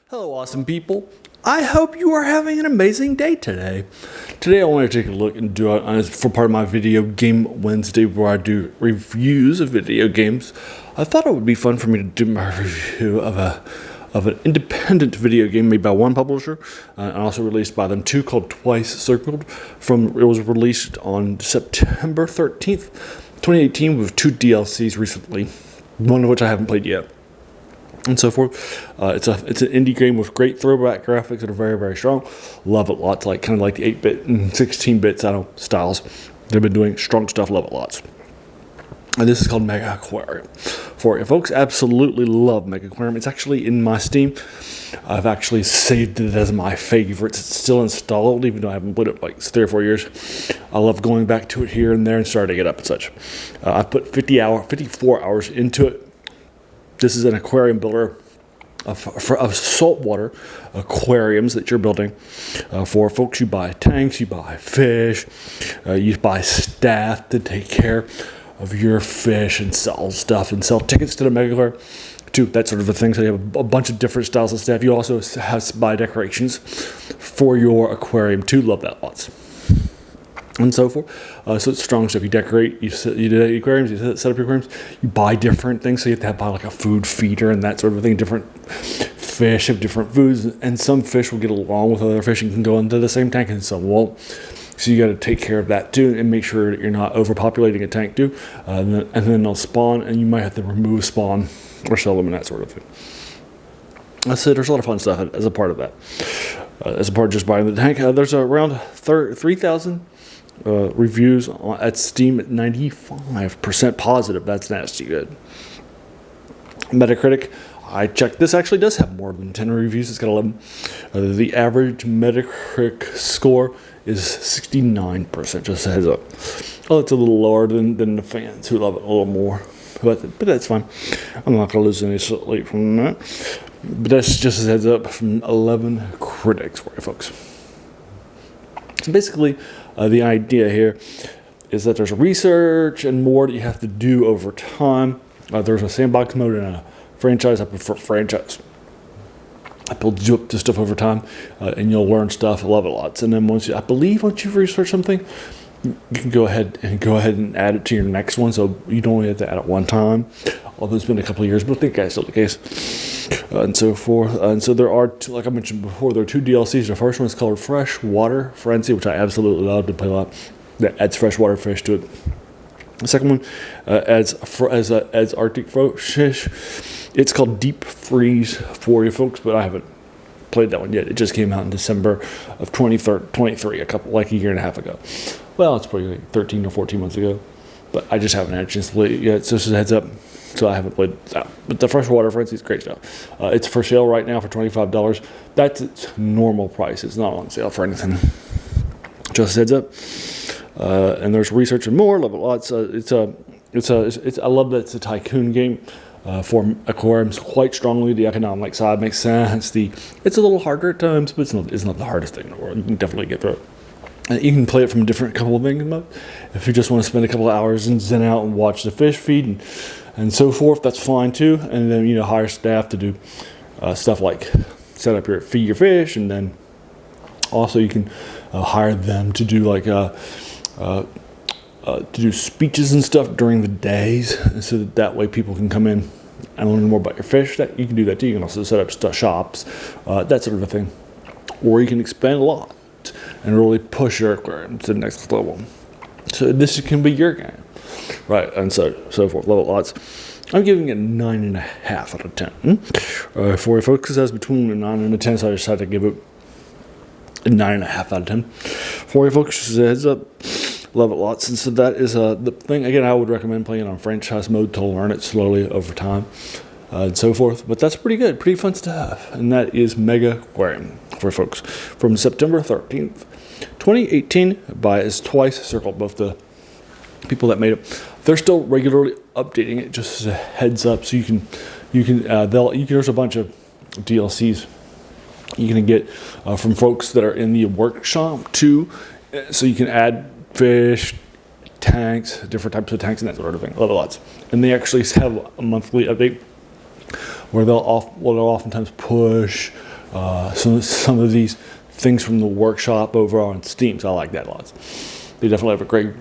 Hello, awesome people. I hope you are having an amazing day today. Today I want to take a look and do it for part of my Video Game Wednesday where I do reviews of video games. I thought it would be fun for me to do my review of an independent video game made by one publisher and also released by them too, called Twice Circled. It was released on September 13th, 2018 with 2 DLCs recently, one of which I haven't played yet. And so forth. It's an indie game with great throwback graphics that are very, very strong. Love it lots, kind of like the 8-bit and 16-bit styles. They've been doing strong stuff. Love it lots. And this is called Megaquarium. For you folks, absolutely love Megaquarium. It's actually in my Steam. I've actually saved it as my favorites. It's still installed, even though I haven't played it like 3 or 4 years. I love going back to it here and there and starting it up and such. I've put 54 hours into it. This is an aquarium builder of saltwater aquariums that you're building. For folks, you buy tanks, you buy fish, you buy staff to take care of your fish and sell stuff and sell tickets to the Megaquarium too, that sort of a thing. So you have a bunch of different styles of staff. You also have to buy decorations for your aquarium too. Love that lots. And so forth. So it's strong stuff. You decorate, you do aquariums, you set up your aquariums, you buy different things. So you have to buy like a food feeder and that sort of thing. Different fish have different foods, and some fish will get along with other fish and can go into the same tank, and some won't. So you got to take care of that too, and make sure that you're not overpopulating a tank too. And then they'll spawn, and you might have to remove spawn or sell them and that sort of thing. So there's a lot of fun stuff as a part of that. As a part of just buying the tank, there's around 3,000. Reviews at Steam at 95% positive. That's nasty good. Metacritic, I checked. This actually does have more than 10 reviews. It's got 11. The average Metacritic score is 69%. Just a heads up. Oh, it's a little lower than the fans who love it a little more. But that's fine. I'm not going to lose any sleep from that. But that's just a heads up from 11 critics for you folks. So basically, the idea here is that there's research and more that you have to do over time. There's a sandbox mode and a franchise. I prefer franchise. It builds you up to stuff over time, and you'll learn stuff. I love it lots. And then once you've researched something, you can go ahead and add it to your next one. So you don't only have to add it one time. Although it's been a couple of years, but I think that's still the case. And so forth. And so there are, like I mentioned before, there are 2 DLCs. The first one is called Freshwater Frenzy, which I absolutely love to play a lot. That adds freshwater fish to it. The second one adds Arctic fish. It's called Deep Freeze for you folks, but I haven't played that one yet. It just came out in December of 2023, a year and a half ago. Well, it's probably like 13 or 14 months ago, but I just haven't had a chance to play it yet. So just a heads up. So I haven't played that. But the Freshwater Frenzy is great stuff. It's for sale right now for $25. That's its normal price. It's not on sale for anything. Just a heads up. And there's research and more. Love it lots. I love that it's a tycoon game for aquariums quite strongly. The economic side makes sense. It's a little harder at times, but it's not the hardest thing in the world. You can definitely get through it. You can play it from a couple of things modes. If you just want to spend a couple of hours and zen out and watch the fish feed and so forth, that's fine too. And then hire staff to do stuff like feed your fish, and then also you can hire them to do to do speeches and stuff during the days, and so that way people can come in and learn more about your fish. That you can do that too. You can also set up shops, that sort of a thing, or you can expand a lot and really push your aquarium to the next level. So this can be your game, right? And so forth. Love it lots. I'm giving it 9.5 out of 10. For you folks, it says between a 9 and a 10, so I decided to give it a 9.5 out of 10. For you folks, just a heads up. Love it lots. And so that is the thing. Again, I would recommend playing on franchise mode to learn it slowly over time and so forth. But that's pretty good, pretty fun stuff. And that is Megaquarium for folks from September 13th, 2018 by Twice Circled. Both the people that made it, they're still regularly updating it. Just as a heads up, so there's a bunch of DLCs you can get from folks that are in the workshop too. So you can add fish, tanks, different types of tanks, and that sort of thing. Love it lots. And they actually have a monthly update where they'll oftentimes push some of these things from the workshop over on Steam. So I like that lots. They definitely have a great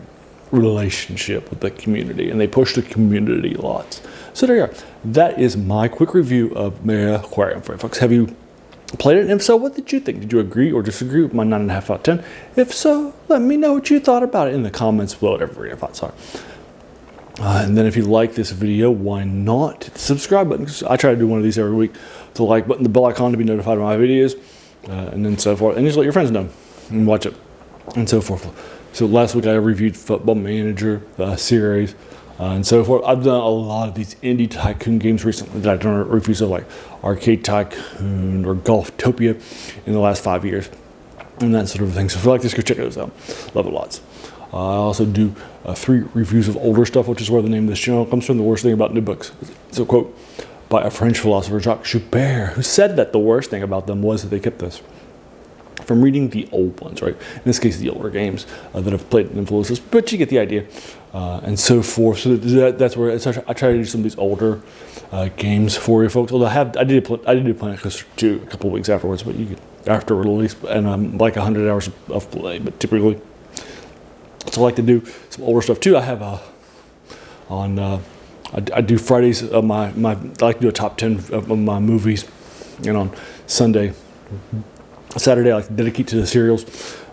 relationship with the community, and they push the community lots. So there you are. That is my quick review of Megaquarium for you folks. Have you played it? And if so, what did you think? Did you agree or disagree with my 9.5 out of 10? If so, let me know what you thought about it in the comments below, whatever your thoughts are. And then if you like this video, why not hit the subscribe button? I try to do one of these every week. The like button, the bell icon to be notified of my videos, and then so forth. And just let your friends know and watch it, and so forth. So last week I reviewed Football Manager series and so forth. I've done a lot of these indie tycoon games recently that I've done reviews of, like Arcade Tycoon or Golftopia in the last 5 years and that sort of thing. So if you like this, go check those out. Love it lots. I also do 3 reviews of older stuff, which is where the name of this channel comes from. The worst thing about new books. It's a quote by a French philosopher, Jacques Joubert, who said that the worst thing about them was that they kept this from reading the old ones, right? In this case, the older games that have played and influenced us, but you get the idea, and so forth. So that's where I try to do some of these older games for you folks. Although I did do Planet Coaster 2 a couple of weeks afterwards, but you could, after release, and like 100 hours of play, but typically. So I like to do some older stuff too. I have I do Fridays of I like to do a top 10 of my movies, and on Saturday I like to dedicate to the serials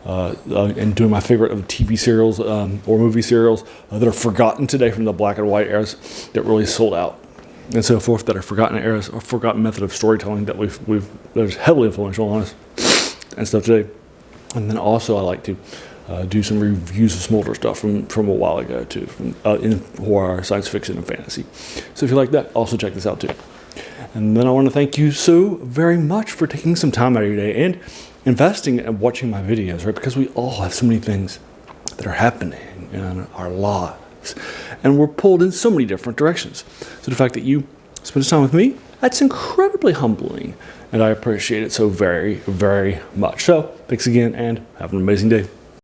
and doing my favorite of TV serials or movie serials that are forgotten today from the black and white eras that really sold out, and so forth, that are forgotten eras or forgotten method of storytelling that that is heavily influential on us and stuff today. And then also I like to do some reviews of some older stuff from a while ago too, in horror, science fiction, and fantasy. So if you like that, also check this out too. And then I want to thank you so very much for taking some time out of your day and investing and watching my videos, right? Because we all have so many things that are happening in our lives, and we're pulled in so many different directions. So the fact that you spend this time with me, that's incredibly humbling, and I appreciate it so very, very much. So thanks again, and have an amazing day.